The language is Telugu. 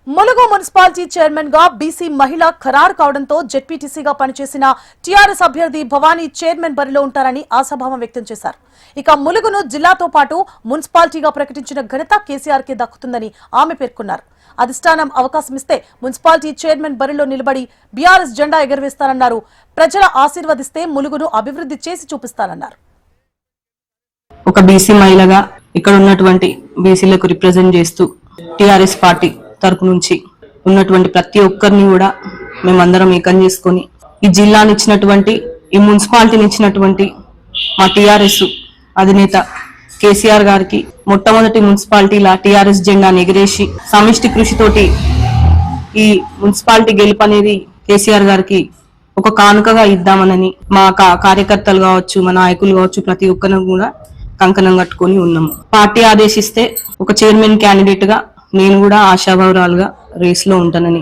ములుగు మున్సిపాలిటీ చైర్మన్ గా బీసీ మహిళ ఖరారు కావడంతో జెడ్పీటీసీగా పనిచేసిన టీఆర్ఎస్ అభ్యర్థి భవానీ చైర్మన్ బరిలో ఉంటారని ఆశాభావం వ్యక్తం చేశారు. ఇక ములుగును జిల్లాతో పాటు మున్సిపాలిటీగా ప్రకటించిన ఘనత కేసీఆర్ కి దక్కుతుందని ఆమె పేర్కొన్నారు. అధిష్టానం అవకాశం ఇస్తే మున్సిపాలిటీ చైర్మన్ బరిలో నిలబడి బీఆర్ఎస్ జెండా ఎగురవేస్తానన్నారు. ప్రజల ఆశీర్వదిస్తే ములుగును అభివృద్ధి చేసి చూపిస్తానన్నారు. ఒక బీసీ మహిళగా ఇక్కడ ఉన్నటువంటి బీసీలకు రిప్రజెంట్ చేస్తూ టీఆర్ఎస్ పార్టీ తరపు నుంచి ఉన్నటువంటి ప్రతి ఒక్కరిని కూడా మేమందరం ఏకం చేసుకొని ఈ జిల్లాని ఇచ్చినటువంటి ఈ మున్సిపాలిటీని ఇచ్చినటువంటి మా టీఆర్ఎస్ అధినేత కేసీఆర్ గారికి మొట్టమొదటి మున్సిపాలిటీలా టీఆర్ఎస్ జెండాను ఎగిరేసి సమిష్టి కృషితోటి ఈ మున్సిపాలిటీ గెలుపు అనేది కేసీఆర్ గారికి ఒక కానుకగా ఇద్దామనని మా కార్యకర్తలు కావచ్చు, మా నాయకులు కావచ్చు, ప్రతి ఒక్కరిని కూడా కంకణం కట్టుకొని ఉన్నాము. పార్టీ ఆదేశిస్తే ఒక చైర్మన్ క్యాండిడేట్ గా నేను కూడా ఆశాభావురాలుగా రేస్ లో ఉంటానని